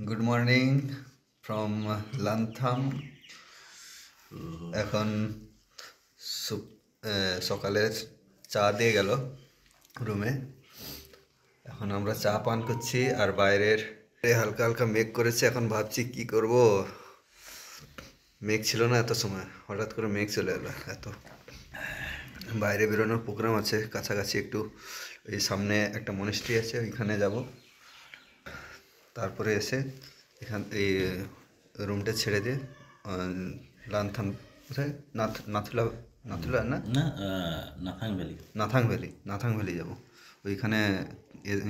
Good morning from Lantham. এখন সকালের চা দিয়ে গেল রুমে। এখন আমরা চা পান করছি আর বাইরের হালকা হালকা মেঘ করেছে। এখন ভাবছি কি করব, মেঘ ছিল না এত সময়, হঠাৎ করে মেঘ চলে এলো। এত বাইরে বেরোনোর প্রোগ্রাম আছে কাছাকাছি একটু, এই সামনে একটা মনিস্ট্রি আছে, ওইখানে যাব। তারপরে এসে এই রুমটা ছেড়ে দিয়ে লান্থাম কোথায় নাথুলা নাথুলা না না নাথাং ভ্যালি নাথাং ভ্যালি যাব। ওইখানে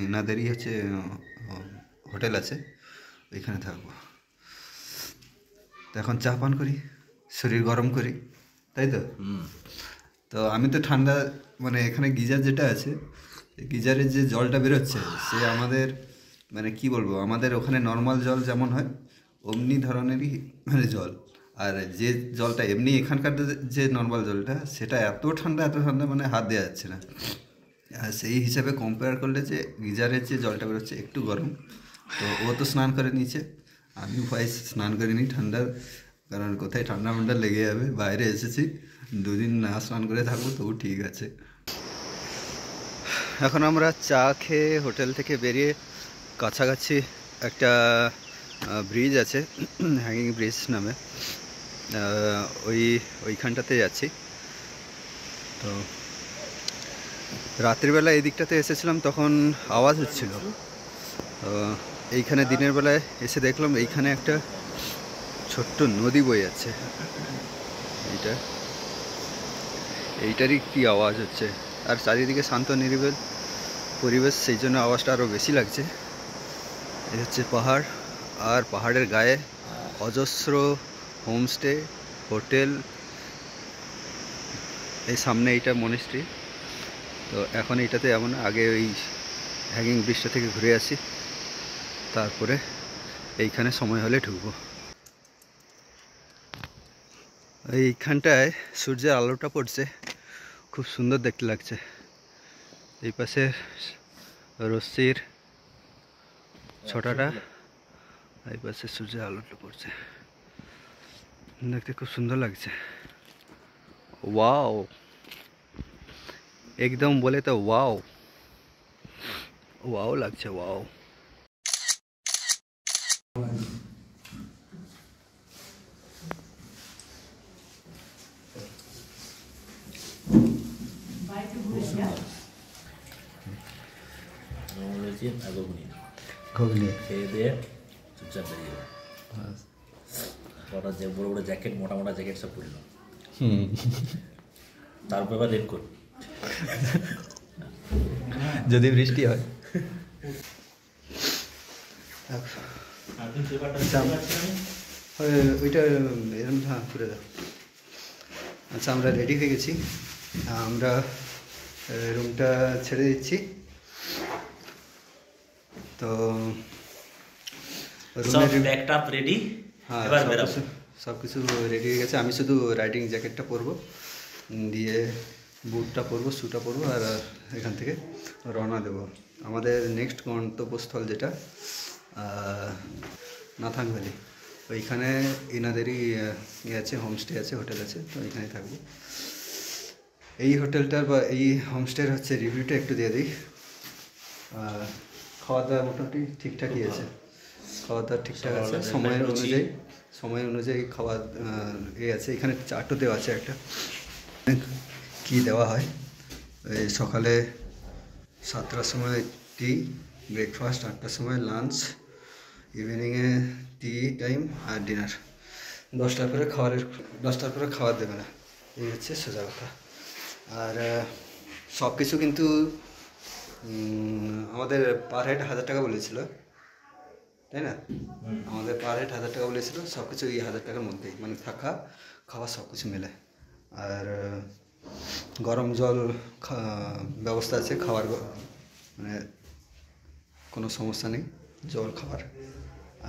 এনাদেরই হচ্ছে হোটেল আছে, ওইখানে থাকবো। তো এখন চা পান করি, শরীর গরম করি, তাই তো। তো আমি তো ঠান্ডা, মানে এখানে গিজার যেটা আছে, গিজারের যে জলটা বেরোচ্ছে সে আমাদের, মানে কি বলবো, আমাদের ওখানে নর্মাল জল যেমন হয় অমনি ধরনেরই মানে জল। আর যে জলটা এমনি এখানকার যে নর্মাল জলটা, সেটা এত ঠান্ডা মানে হাত দেওয়া যাচ্ছে না। আর সেই হিসাবে কম্পেয়ার করলে যে গিজারের যে জলটা বেরোচ্ছে একটু গরম। তো ও তো স্নান করে নিচ্ছে, আমি ভাই স্নান করিনি ঠান্ডার, কারণ কোথায় ঠান্ডা ফান্ডা লেগে যাবে। বাইরে এসেছি, দুদিন না স্নান করে থাকবো তবু ঠিক আছে। এখন আমরা চা খেয়ে হোটেল থেকে বেরিয়ে কাছাকাছি একটা ব্রিজ আছে, হ্যাঙ্গিং ব্রিজ নামে, ওইখানটাতে যাচ্ছি। তো রাত্রিবেলা এই দিকটাতে এসেছিলাম, তখন আওয়াজ হচ্ছিল। তো এইখানে দিনের বেলায় এসে দেখলাম এইখানে একটা ছোট্ট নদী বয়ে যাচ্ছে। এইটারই কি আওয়াজ হচ্ছে, আর চারিদিকে শান্ত নিরিবিল পরিবেশ, সেই জন্য আওয়াজটা আরও বেশি লাগছে। এই হচ্ছে পাহাড়, আর পাহাড়ের গায়ে অজস্র হোমস্টে, হোটেল। এই সামনে এইটা মনিস্ট্রি। তো এখন এইটাতে এমন, আগে ওই হ্যাঙ্গিং ব্রিজটা থেকে ঘুরে আসি, তারপরে এইখানে সময় হলে ঢুকবো। এইখানটায় সূর্যের আলোটা পড়ছে, খুব সুন্দর দেখতে লাগছে। এই পাশে রশ্মির ছোটাটা, এই পাশে সূর্যের আলোটা পড়ছে, দেখতে খুব সুন্দর লাগছে। ওয়াও, একদম বলে তো ওয়াও ওয়াও লাগছে, ওয়াও। ঘুগনি খেয়ে দিয়ে চুপচাপ বেরিয়ে যাবে। ওরা যে বড় বড় জ্যাকেট, মোটা মোটা জ্যাকেট সব পরল, তারপর এবার রেনকোট যদি বৃষ্টি হয়। ওইটা এরকম, হ্যাঁ করে দাও। আচ্ছা, আমরা রেডি হয়ে গেছি, আমরা রুমটা ছেড়ে দিচ্ছি। তো রেডি, হ্যাঁ, সব কিছু রেডি হয়ে গেছে। আমি শুধু রাইডিং জ্যাকেটটা পরবো, দিয়ে বুটটা পরবো, শ্যুটা পরবো, আর এখান থেকে রওনা দেবো আমাদের নেক্সট গন্তব্যস্থল, যেটা নাথাং ভ্যালি। ওইখানে এনাদেরই ইয়ে আছে, হোমস্টে আছে, হোটেল আছে, তো এখানেই থাকবো। এই হোটেলটার বা এই হোমস্টের হচ্ছে রিভিউটা একটু দিয়ে দিই। খাওয়া দাওয়া মোটামুটি ঠিকঠাকই আছে, খাওয়া দাওয়া ঠিকঠাক আছে, সময় অনুযায়ী খাওয়া আছে। এখানে চার্টও দেওয়া আছে একটা, কি দেওয়া হয়। এই সকালে 7টার সময় টি ব্রেকফাস্ট, 8টার সময় লাঞ্চ, ইভিনিংয়ে টি টাইম, আর ডিনার। 10টার পরে খাবার দেবে না, এই হচ্ছে সোজা কথা। আর সব কিছু কিন্তু আমাদের পার হেড 1000 টাকা বলেছিল, তাই না? আমাদের পার হেড 1000 টাকা বলেছিল, সব কিছু এই 1000 টাকার মধ্যেই, মানে থাকা খাওয়া সব কিছু মেলে। আর গরম জল ব্যবস্থা আছে, খাওয়ার মানে কোনো সমস্যা নেই, জল খাবার।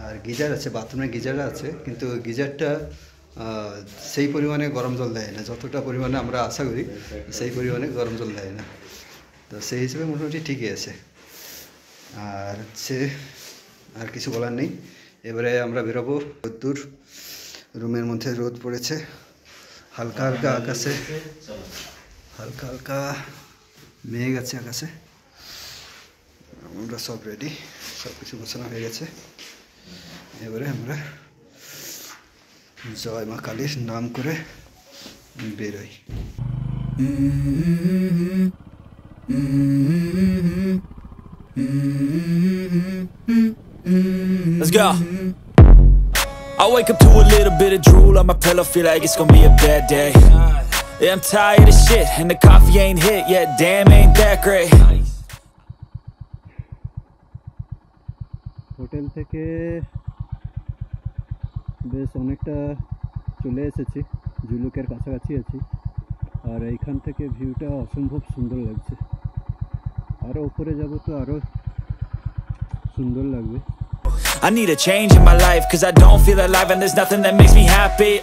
আর গিজার আছে, বাথরুমে গিজার আছে, কিন্তু গিজারটা সেই পরিমাণে গরম জল দেয় না, যতটা পরিমাণে আমরা আশা করি সেই পরিমাণে গরম জল দেয় না। তো সেই হিসেবে মোটামুটি ঠিকই আছে। আর হচ্ছে আর কিছু বলার নেই, এবারে আমরা বেরোবো। রোদ্দুর, রুমের মধ্যে রোদ পড়েছে, হালকা হালকা আকাশে হালকা হালকা মেঘ আছে আকাশে। আমরা সব রেডি, সব কিছু গোছানো হয়ে গেছে। এবারে আমরা জয় মা কালীর নাম করে বেরোই। Let's go. I wake up to a little bit of drool on my pillow, feel like it's gonna be a bad day. Yeah, I'm tired of shit, and the coffee ain't hit yet, damn ain't that great. Hotel থেকে বেশ অনেকটা চলে এসেছি, ঝুলুকের কাছাকাছি আছি। আর এইখান থেকে ভিউটা অসম্ভব সুন্দর লাগছে। আরও উপরে যাব তো আরও সুন্দর লাগবে। I need a change in my life, cause I don't feel alive and there's nothing that makes me happy.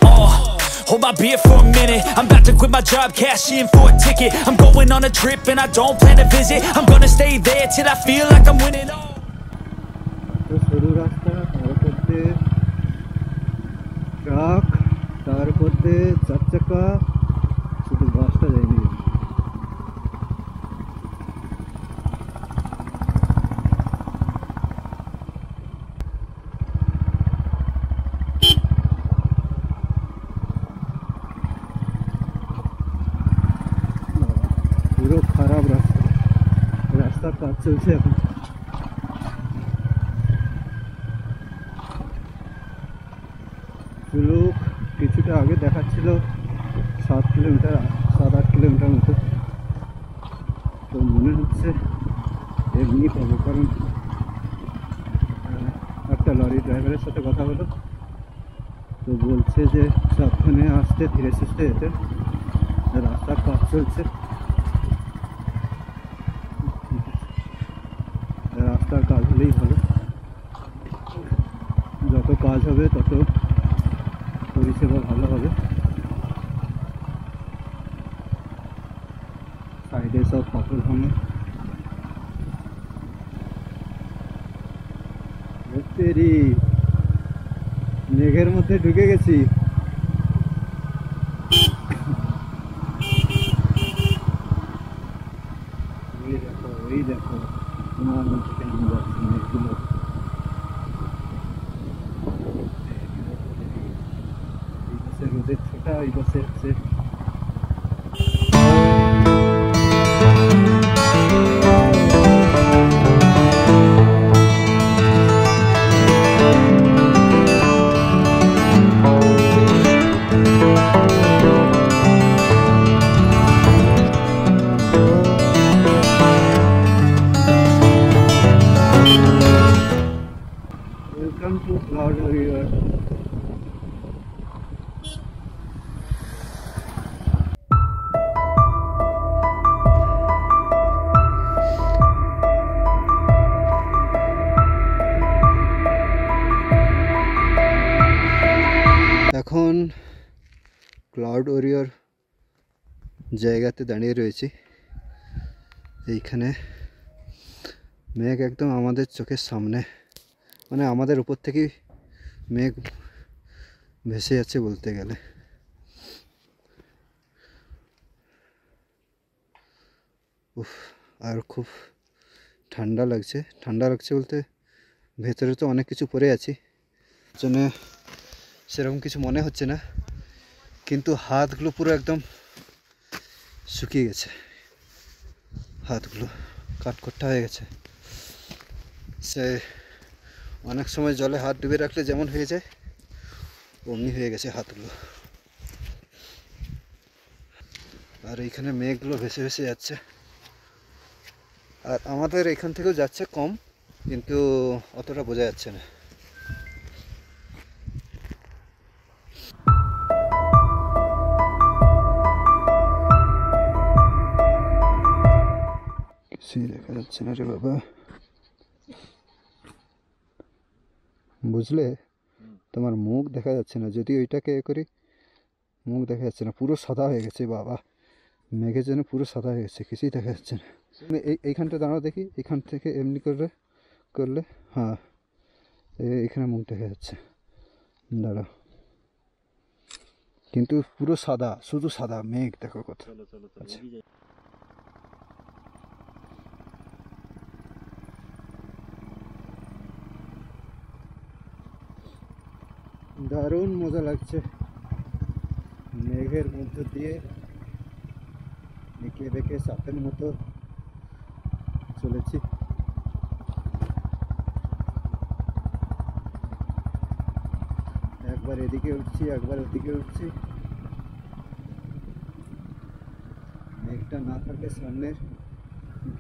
Hold my beer for a minute, I'm about to quit my job, cash in for a ticket. I'm going on a trip and I don't plan to visit. I'm gonna stay there till I feel like I'm winning. সরু রাস্তা, তার মধ্যে truck, তার মধ্যে 4 চাকা, শুধু বাসটা যায়নি। পুরো খারাপ রাস্তা, রাস্তার কাজ চলছে এখন। লোক কিছুটা আগে দেখাচ্ছিল 7 কিলোমিটার, 7-8 কিলোমিটার মতো। তো মনে হচ্ছে এমনি পাবো, কারণ একটা লরি ড্রাইভারের সাথে কথা হলো, তো বলছে যে সাবধানে আসতে, ধীরে সুস্থে যেতে, রাস্তার কাজ চলছে। রাস্তার কাজ হলেই ভালো, যত কাজ হবে তত পরিষেবা ভালো হবে। সাইডে সব পাথর ভাঙে। মেঘের মধ্যে ঢুকে গেছি। ওই দেখো তোমার মধ্যে কেমন যাচ্ছে মেঘগুলো। রোদের ছোটা, ওই পাশে হচ্ছে ওয়েলকাম টু ক্লাউড ওরিয়র। এখন ক্লাউড ওরিয়র জায়গাতে দাঁড়িয়ে রয়েছি। এইখানে মেঘ একদম আমাদের চোখের সামনে, মানে আমাদের উপর থেকেই মেঘ ভেসে যাচ্ছে বলতে গেলে। উফ, আর খুব ঠান্ডা লাগছে। ঠান্ডা লাগছে বলতে ভেতরে তো অনেক কিছু পরে আছি, জন্য সেরকম কিছু মনে হচ্ছে না, কিন্তু হাতগুলো পুরো একদম শুকিয়ে গেছে, হাতগুলো কাঠখোট্টা হয়ে গেছে। সে অনেক সময় জলে হাত ডুবে রাখলে যেমন হয়ে যায় অমনি হয়ে গেছে হাতগুলো। আর এইখানে মেঘগুলো ভেসে ভেসে যাচ্ছে, আর আমাদের এখান থেকেও যাচ্ছে কম, কিন্তু অতটা বোঝা যাচ্ছে না। কিছুই দেখা যাচ্ছে না রে বাবা, বুঝলে? তোমার মুখ দেখা যাচ্ছে না, যদি ওইটাকে এ করি মুখ দেখা যাচ্ছে না, পুরো সাদা হয়ে গেছে বাবা, মেঘের জন্য পুরো সাদা হয়ে গেছে, কিছুই দেখা যাচ্ছে না। এইখানটা দাঁড়াও দেখি, এইখান থেকে এমনি করলে, হ্যাঁ এখানে মুখ দেখা যাচ্ছে, দাঁড়া, কিন্তু পুরো সাদা, শুধু সাদা মেঘ দেখো কত। আচ্ছা দারুণ মজা লাগছে, মেঘের মধ্য দিয়ে এঁকে বেঁকে সাপের মতো চলেছি। একবার এদিকে উঠছি, একবার ওদিকে উঠছি। মেঘটা না থাকলে সামনের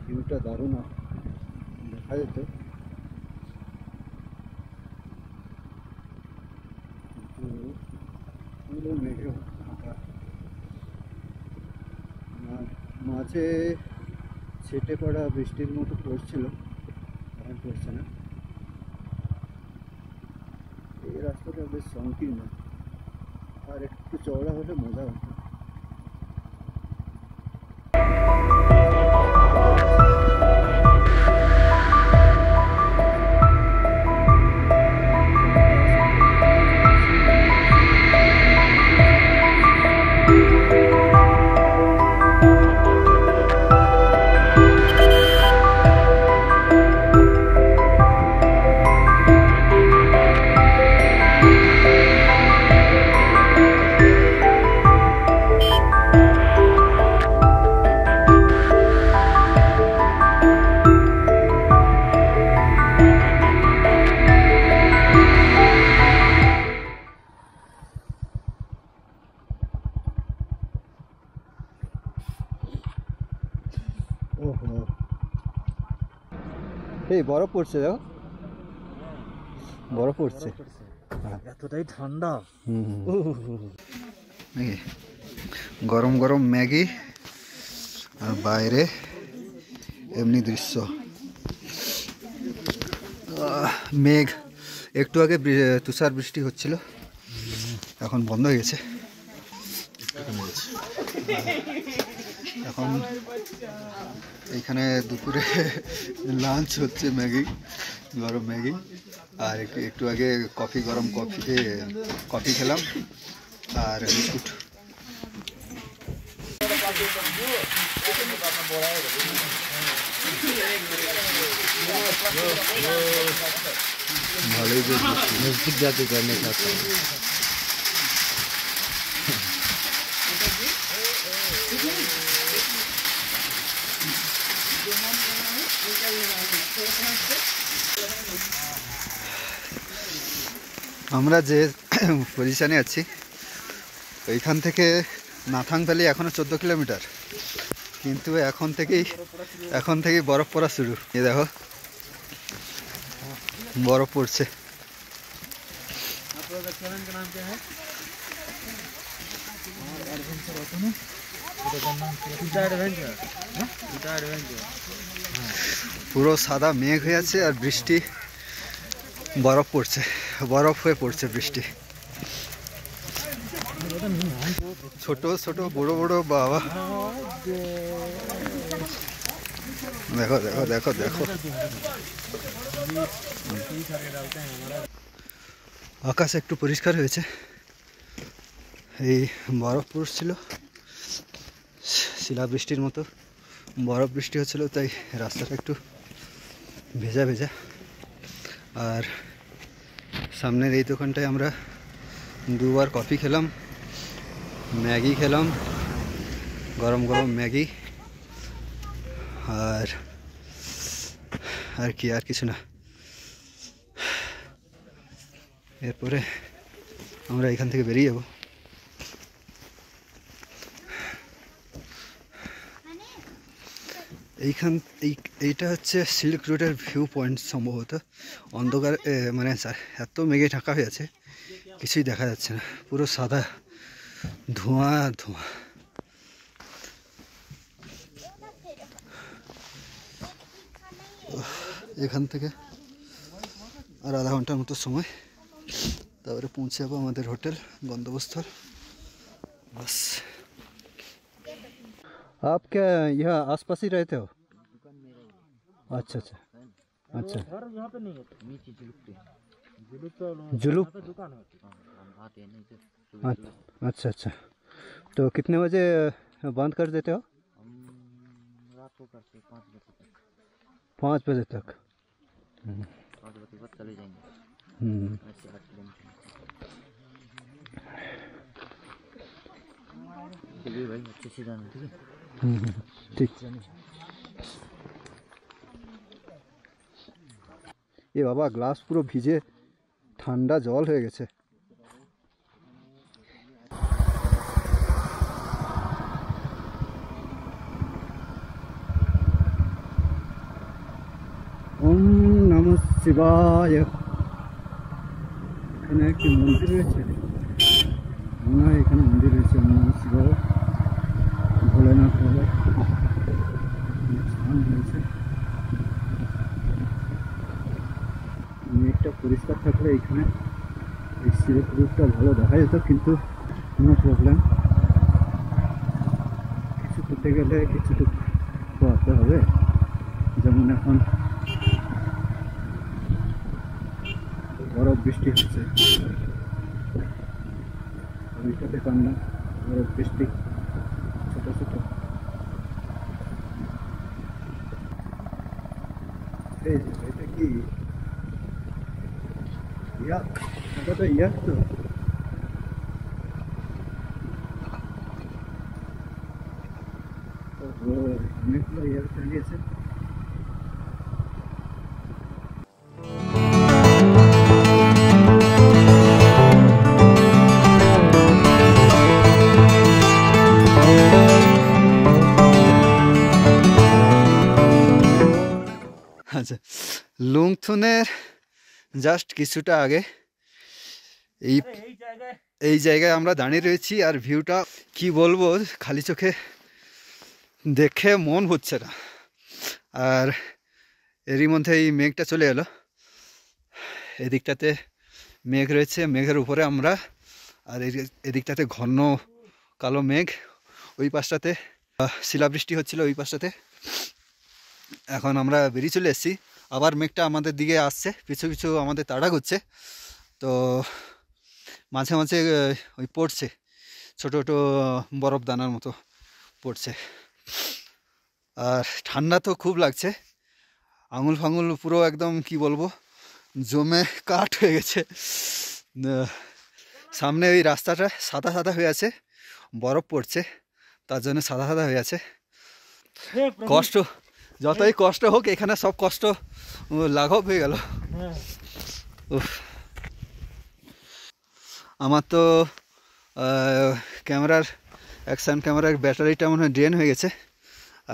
ভিউটা দারুণ দেখা যেত, পুরো মেঘে ঢাকা। মাঝে ছেটে পড়া বৃষ্টির মতো পড়ছিল, এখন পড়ছে না। এই রাস্তাটা বেশ সংকীর্ণ, আর একটু চওড়া হলে মজা হতো। এই বরফ পড়ছে, দেখো বরফ পড়ছে, এতটাই ঠান্ডা। গরম গরম ম্যাগি আর বাইরে এমনি দৃশ্য, মেঘ। একটু আগে তুষার বৃষ্টি হচ্ছিল, এখন বন্ধ হয়ে গেছে। এখন এইখানে দুপুরে লাঞ্চ হচ্ছে, ম্যাগি, গরম ম্যাগি, আর একটু আগে গরম কফি খেলাম আর বিস্কুট। ভালোই নজদিক जाके करने का আমরা যে পজিশনে আছি ওইখান থেকে নাথাং ভ্যালি এখনো 14 কিলোমিটার, কিন্তু এখন থেকেই বরফ পড়া শুরু। এই দেখো বরফ পড়ছে। পুরো সাদা মেঘ হয়ে আছে আর বৃষ্টি, বরফ পড়ছে, বরফ হয়ে পড়ছে বৃষ্টি। ছোট ছোট বড় বড় বাবা, দেখো দেখো দেখো দেখো। আকাশ একটু পরিষ্কার হয়েছে, এই বরফ পড়ছিল, শিলা বৃষ্টির মতো বরফ বৃষ্টি হচ্ছিল, তাই রাস্তাটা একটু ভেজা ভেজা। আর সামনের এই দোকানটায় আমরা দুবার কফি খেলাম, ম্যাগি খেলাম, গরম গরম ম্যাগি, আর কি, আর কিছু না। এরপরে আমরা এখান থেকে বেরিয়ে যাব। এইটা হচ্ছে সিল্ক রোডের ভিউ পয়েন্ট সম্ভবত। অন্ধকার, মানে এত মেঘে ঢাকা হয়ে আছে কিছুই দেখা যাচ্ছে না, পুরো সাদা ধোঁয়া ধোঁয়া। এখান থেকে আর আধা ঘন্টার মতো সময়, তারপরে পৌঁছে যাবো আমাদের হোটেল গন্তব্যস্থল। बस। आप क्या यहाँ आसपास ही रहते हो? अच्छा अच्छा अच्छा। जुलूप। अच्छा अच्छा, तो कितने बजे बंद कर देते हो? रात को करते 5 बजे तक। 5 बजे तक। 5 बजे बाद चले जाएंगे। ऐसे 8 किलोमीटर। चलिए भाई, अच्छे से जाना, ठीक है? ठीक। এ বাবা, গ্লাস পুরো ভিজে ঠান্ডা জল হয়ে গেছে। ওম নমঃ শিবায়। এখানে একটি মন্দির রয়েছে, মনে হয় এখানে মন্দির রয়েছে। ওম নমঃ শিবায়, ভোলেনাথ বাবা স্থান রয়েছে। মেঘটা পরিষ্কার থাকলে এখানে এই শিবপুরটা ভালো দেখা যেত, কিন্তু কোনো প্রবলেম, কিছু করতে গেলে কিছু তো করতে হবে। যেমন এখন বরফ বৃষ্টি হচ্ছে, ওইটাতে কান্না বরফ বৃষ্টি ছোটো ছোটো। এই এটা কি ইয়াক? এটা তো ইয়াক তো। অনেকগুলো ইয়াক চালিয়েছে। আচ্ছা, লুংথুনের জাস্ট কিছুটা আগে এই জায়গায় আমরা দাঁড়িয়ে রয়েছি। আর ভিউটা কি বলবো, খালি চোখে দেখে মন হচ্ছে না। আর এরই মধ্যে এই মেঘটা চলে এলো, এদিকটাতে মেঘ রয়েছে, মেঘের উপরে আমরা, আর এদিকটাতে ঘন কালো মেঘ। ওই পাশটাতে শিলাবৃষ্টি হচ্ছিল, ওই পাশটাতে। এখন আমরা বেরিয়ে চলে এসেছি, আবার মেঘটা আমাদের দিকে আসছে, পিছু পিছু আমাদের তাড়া করছে। তো মাঝে মাঝে ওই পড়ছে, ছোটো ছোটো বরফ দানার মতো পড়ছে। আর ঠান্ডা তো খুব লাগছে, আঙুল ফাঙুল পুরো একদম কি বলবো জমে কাঠ হয়ে গেছে। সামনে ওই রাস্তাটা সাদা সাদা হয়ে আছে, বরফ পড়ছে, তার জন্য সাদা সাদা হয়ে আছে। কষ্ট, যতই কষ্ট হোক, এখানে সব কষ্ট লাঘব হয়ে গেল। আমার তো ক্যামেরার অ্যাকশান ক্যামেরার ব্যাটারিটা মনে হয় ড্রেন হয়ে গেছে,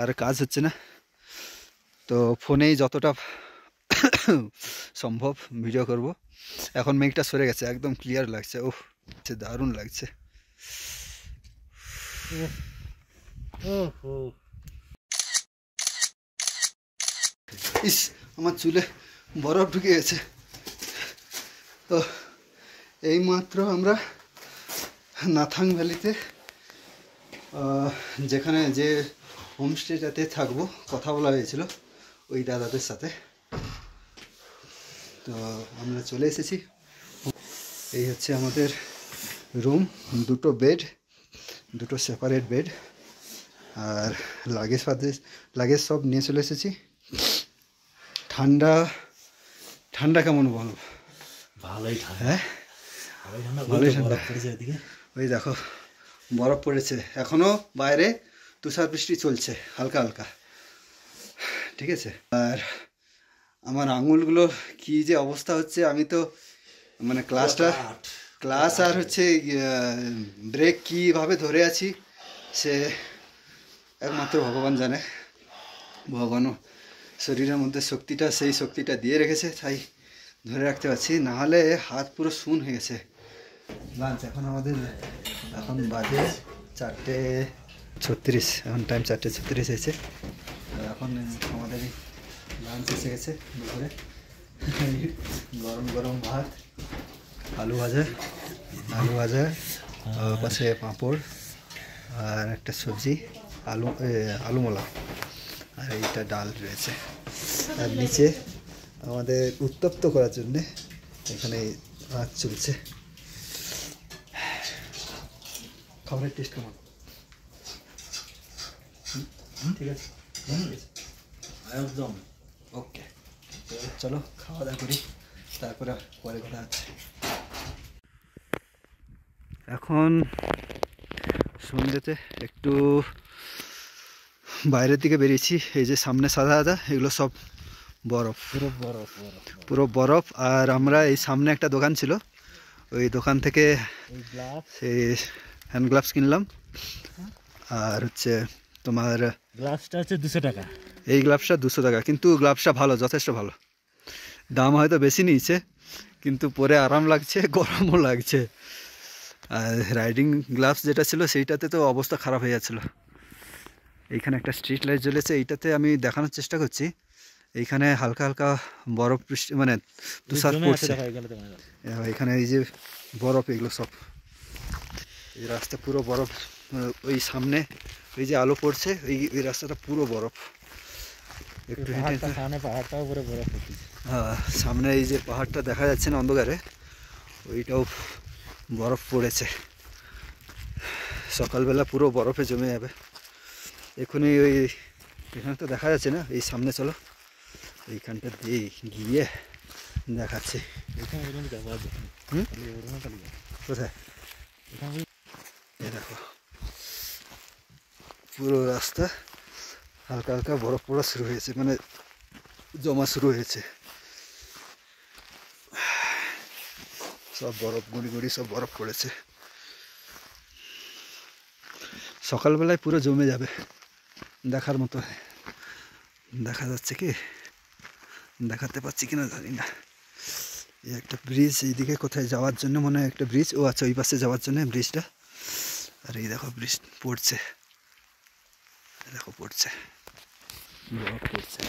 আর কাজ হচ্ছে না। তো ফোনেই যতটা সম্ভব ভিডিও করব। এখন মেঘটা সরে গেছে, একদম ক্লিয়ার লাগছে। ওহ, দারুণ লাগছে। ইস, আমার চুলে বরফ ঢুকে গেছে। তো এইমাত্র আমরা নাথাং ভ্যালিতে, যেখানে যে হোমস্টেটাতে থাকবো কথা বলা হয়েছিল ওই দাদাদের সাথে, তো আমরা চলে এসেছি। এই হচ্ছে আমাদের রুম, দুটো বেড, দুটো সেপারেট বেড, আর লাগেজ সব নিয়ে চলে এসেছি। ঠান্ডা ঠান্ডা কেমন বলবো? ভালোই ঠান্ডা। হ্যাঁ, ভালোই ঠান্ডা পড়েছে এদিকে। ওই দেখো বরফ পড়েছে, এখনো বাইরে তুষার বৃষ্টি চলছে হালকা হালকা, ঠিক আছে। আর আমার আঙুলগুলো কি যে অবস্থা হচ্ছে, আমি তো মানে ক্লাস আর হচ্ছে ব্রেক কীভাবে ধরে আছি সে একমাত্র ভগবান জানে। ভগবানও শরীরের মধ্যে শক্তিটা, সেই শক্তিটা দিয়ে রেখেছে, তাই ধরে রাখতে পারছি, নাহলে হাত পুরো শূন হয়ে গেছে। লাঞ্চ এখন আমাদের, এখন বাজে 4:36, এখন টাইম 4:36 হয়েছে। এখন আমাদের লাঞ্চ এসে গেছে দুপুরে। গরম গরম ভাত, আলু ভাজা, পাশে পাঁপড় আর একটা সবজি, আলুমলা, আর এইটা ডাল রয়েছে। আর নিচে আমাদের উত্তপ্ত করার জন্যে এখানে রাত চলছে। খাবারের টেস্ট কেমন? ঠিক আছে, একদম ওকে। চলো খাওয়া দাওয়া করি, তারপরে পরে কথা আছে। এখন সন্ধ্যেতে একটু বাইরের দিকে বেরিয়েছি। এই যে সামনে সাদা সাদা এগুলো সব বরফ, পুরো বরফ। আর আমরা এই সামনে একটা দোকান ছিল, ওই দোকান থেকে সেই হ্যান্ড গ্লাভস কিনলাম। আর হচ্ছে তোমার গ্লাসটা হচ্ছে 200 টাকা। এই গ্লাভসটা 200 টাকা, কিন্তু গ্লাভসটা ভালো, যথেষ্ট ভালো। দাম হয়তো বেশি নিয়েছে, কিন্তু পরে আরাম লাগছে, গরমও লাগছে। আর রাইডিং গ্লাভস যেটা ছিল সেইটাতে তো অবস্থা খারাপ হয়ে যাচ্ছিলো। এইখানে একটা স্ট্রিট লাইট জ্বলেছে, এইটাতে আমি দেখানোর চেষ্টা করছি। এইখানে হালকা হালকা বরফ বৃষ্টি, মানে তুষার পড়ছে। এখানে এই যে বরফ, এগুলো সব এই রাস্তা পুরো বরফ। ওই সামনে ওই যে আলো পড়ছে, ওই রাস্তাটা পুরো বরফ। একটু পাহাড়টাও পুরো বরফ। হ্যাঁ, সামনে এই যে পাহাড়টা দেখা যাচ্ছে না অন্ধকারে, ওইটাও বরফ পড়েছে। সকালবেলা পুরো বরফে জমে যাবে। এখনই ওই এখানে তো দেখা যাচ্ছে না, এই সামনে চলো, এইখানটা দিয়ে গিয়ে দেখাচ্ছি। কোথায়? এই দেখো পুরো রাস্তা হালকা হালকা বরফ পড়া শুরু হয়েছে, মানে জমা শুরু হয়েছে। সব বরফ, গুঁড়ি গুঁড়ি সব বরফ পড়েছে। সকালবেলায় পুরো জমে যাবে, দেখার মতো। দেখা যাচ্ছে কি, দেখাতে পাচ্ছি কিনা জানি না। এই একটা ব্রিজ, এইদিকে কোথায় যাওয়ার জন্য মনে হয় একটা ব্রিজ। ও আচ্ছা, ওই পাশে যাওয়ার জন্য ব্রিজটা। আর এই দেখো ব্রিজ পড়ছে, দেখো পড়ছে, বরফ পড়ছে।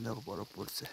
দেখো বরফ পড়ছে।